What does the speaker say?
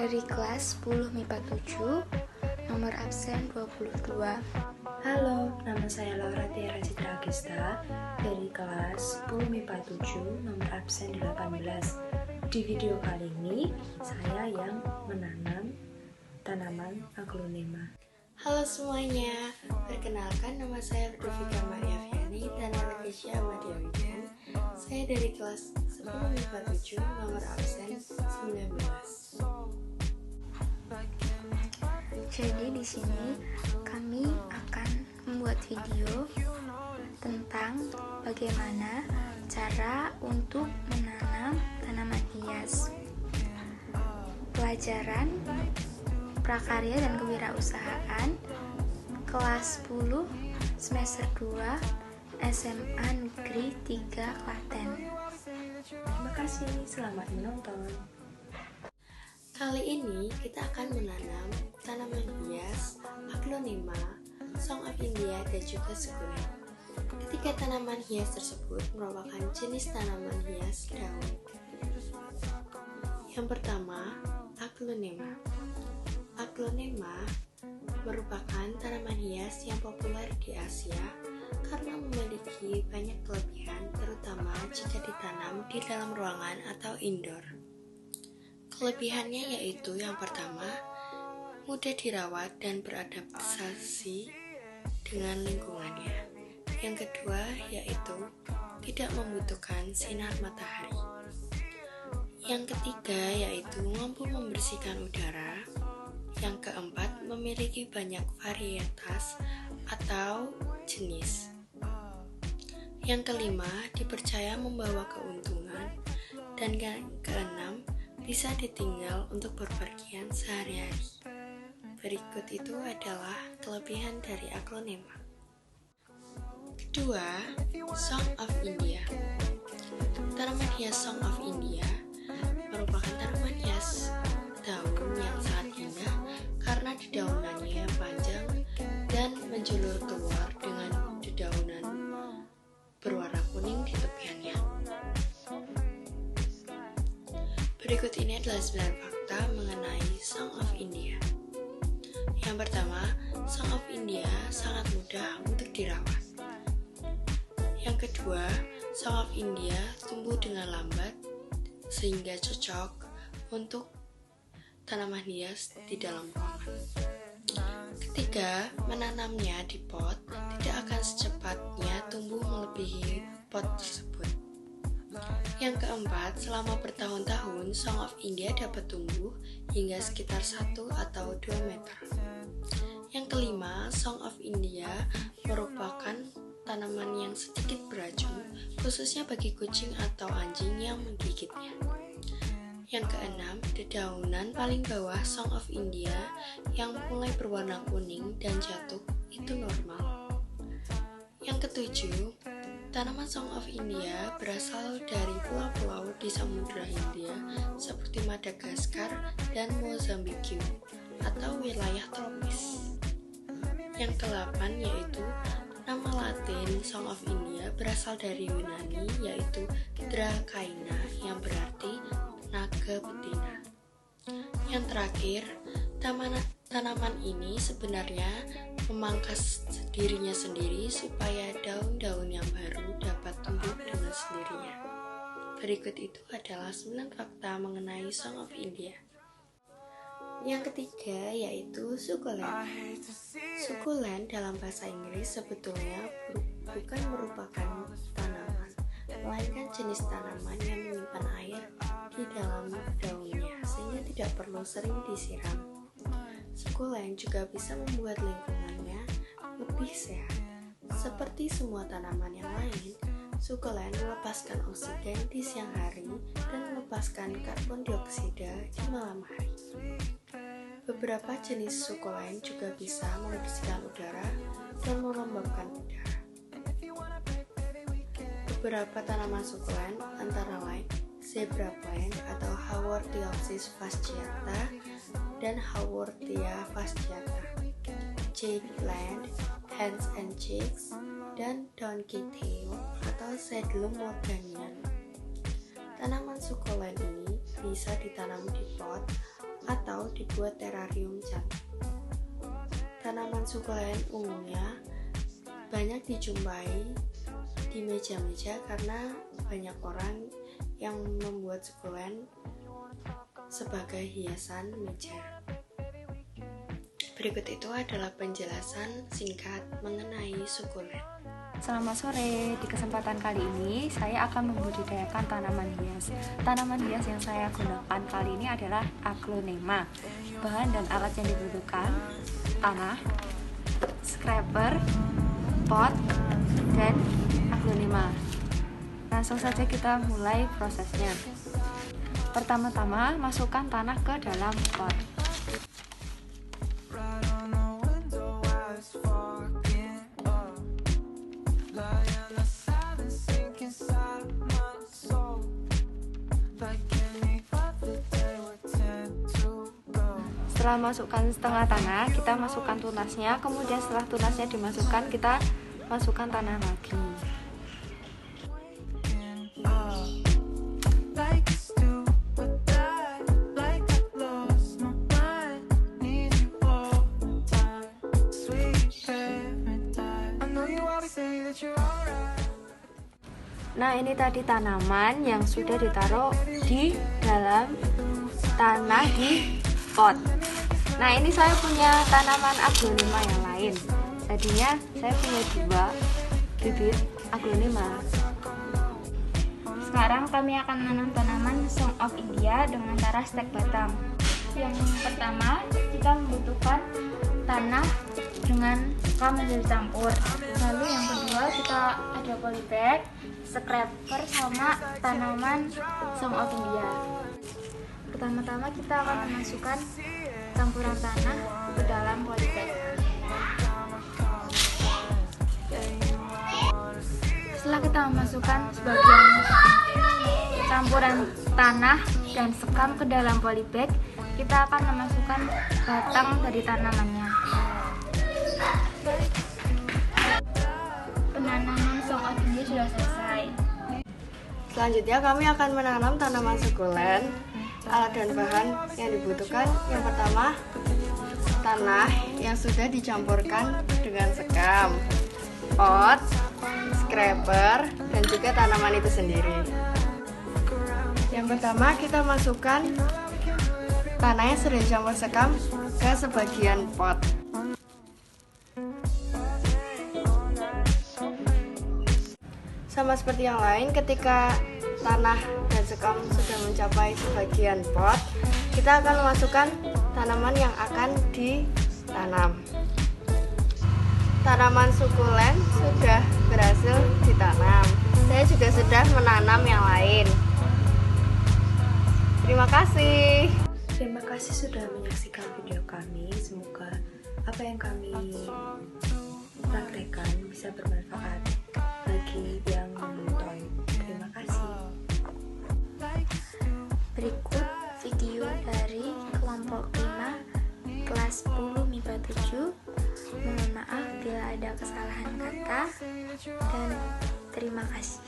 dari kelas 10 MIPA 7, nomor absen 22. Halo, nama saya Laura Tiara Citra Agesta dari kelas 10 MIPA 7, nomor absen 18. Di video kali ini, saya yang menanam tanaman aglonema. Halo semuanya, perkenalkan nama saya Rudovika Maria Viani dan Anastasia Amadia Widan. Saya dari kelas 10 MIPA 7, nomor absen 19. Jadi di sini kami akan membuat video tentang bagaimana cara untuk menanam tanaman hias. Pelajaran prakarya dan kewirausahaan kelas 10 semester 2 SMA Negeri 3 Klaten. Terima kasih, selamat menonton. Kali ini kita akan menanam tanaman hias, aglonema, Song of India, dan juga sukulen. Ketiga tanaman hias tersebut merupakan jenis tanaman hias daun. Yang pertama, aglonema. Aglonema merupakan tanaman hias yang populer di Asia karena memiliki banyak kelebihan, terutama jika ditanam di dalam ruangan atau indoor. Kelebihannya yaitu yang pertama, mudah dirawat dan beradaptasi dengan lingkungannya. Yang kedua yaitu tidak membutuhkan sinar matahari. Yang ketiga yaitu mampu membersihkan udara. Yang keempat, memiliki banyak varietas atau jenis. Yang kelima, dipercaya membawa keuntungan. Dan yang keenam, bisa ditinggal untuk berpergian sehari-hari. Berikut itu adalah kelebihan dari aglonema. Kedua, Song of India. Tanaman hias Song of India merupakan tanaman hias daun yang sangat indah karena dedaunannya panjang dan menjulur keluar dengan dedaunan berwarna kuning di tepiannya. Berikut ini adalah 9 fakta mengenai Song of India. Yang pertama, Song of India sangat mudah untuk dirawat. Yang kedua, Song of India tumbuh dengan lambat sehingga cocok untuk tanaman hias di dalam ruangan. Ketiga, menanamnya di pot tidak akan secepatnya tumbuh melebihi pot tersebut. Yang keempat, selama bertahun-tahun, Song of India dapat tumbuh hingga sekitar 1 atau 2 meter. Yang kelima, Song of India merupakan tanaman yang sedikit beracun, khususnya bagi kucing atau anjing yang menggigitnya. Yang keenam, dedaunan paling bawah Song of India yang mulai berwarna kuning dan jatuh itu normal. Yang ketujuh, tanaman Song of India berasal dari pulau-pulau di Samudra Hindia seperti Madagaskar dan Mozambik atau wilayah tropis. Yang ke-8 yaitu nama Latin Song of India berasal dari Yunani yaitu Dracaena yang berarti naga betina. Yang terakhir, tanaman ini sebenarnya memangkas dirinya sendiri supaya daun-daun yang baru dapat tumbuh dengan sendirinya. Berikut itu adalah 9 fakta mengenai Song of India. Yang ketiga yaitu sukulen. Sukulen dalam bahasa Inggris sebetulnya bukan merupakan tanaman, melainkan jenis tanaman yang menyimpan air di dalam daunnya sehingga tidak perlu sering disiram. Sukulen juga bisa membuat lingkungannya lebih sehat. Seperti semua tanaman yang lain, sukulen melepaskan oksigen di siang hari dan melepaskan karbon dioksida di malam hari. Beberapa jenis sukulen juga bisa membersihkan udara dan melembabkan udara. Beberapa tanaman sukulen antara lain zebra plant atau Haworthiopsis fasciata dan Haworthia fasciata, jade plant, hands and cheeks, dan donkey tail atau Sedlum morganian. Tanaman sukulen ini bisa ditanam di pot atau dibuat terarium cantik. Tanaman sukulen umumnya banyak dijumpai di meja-meja karena banyak orang yang membuat sukulen sebagai hiasan meja. Berikut itu adalah penjelasan singkat mengenai sukulen. Selamat sore, di kesempatan kali ini saya akan membudidayakan tanaman hias. Tanaman hias yang saya gunakan kali ini adalah aglonema. Bahan dan alat yang dibutuhkan: tanah, scraper, pot, dan aglonema. Langsung saja kita mulai prosesnya. Pertama-tama, masukkan tanah ke dalam pot. Setelah masukkan setengah tanah, kita masukkan tunasnya. Kemudian setelah tunasnya dimasukkan, kita masukkan tanah lagi. Nah, ini tadi tanaman yang sudah ditaruh di dalam tanah di pot. Nah, ini saya punya tanaman aglonema yang lain. Jadinya saya punya 2 bibit aglonema. Sekarang kami akan menanam tanaman Song of India dengan cara stek batang. Yang pertama, kita membutuhkan tanah dengan sekam yang dicampur. Lalu yang kedua, kita ada polybag, scraper, sama tanaman Song of India. Pertama-tama kita akan memasukkan campuran tanah ke dalam polybag. Setelah kita memasukkan sebagian campuran tanah dan sekam ke dalam polybag, kita akan memasukkan batang dari tanamannya. Penanaman Song of India sudah selesai. Selanjutnya kami akan menanam tanaman sukulen. Alat dan bahan yang dibutuhkan: yang pertama, tanah yang sudah dicampurkan dengan sekam, pot, scraper, dan juga tanaman itu sendiri. Yang pertama, kita masukkan tanah yang sudah dicampur sekam ke sebagian pot. Sama seperti yang lain, ketika tanah dan sekam sudah mencapai sebagian pot, kita akan memasukkan tanaman yang akan ditanam. Tanaman sukulen sudah berhasil ditanam. Saya juga sudah menanam yang lain. Terima kasih. Terima kasih sudah menyaksikan video kami. Semoga apa yang kami praktekkan bisa bermanfaat bagi yang menonton. Terima kasih. Berikut video dari kelompok 5 kelas 10 MIPA 7. Mohon maaf bila ada kesalahan kata, dan terima kasih.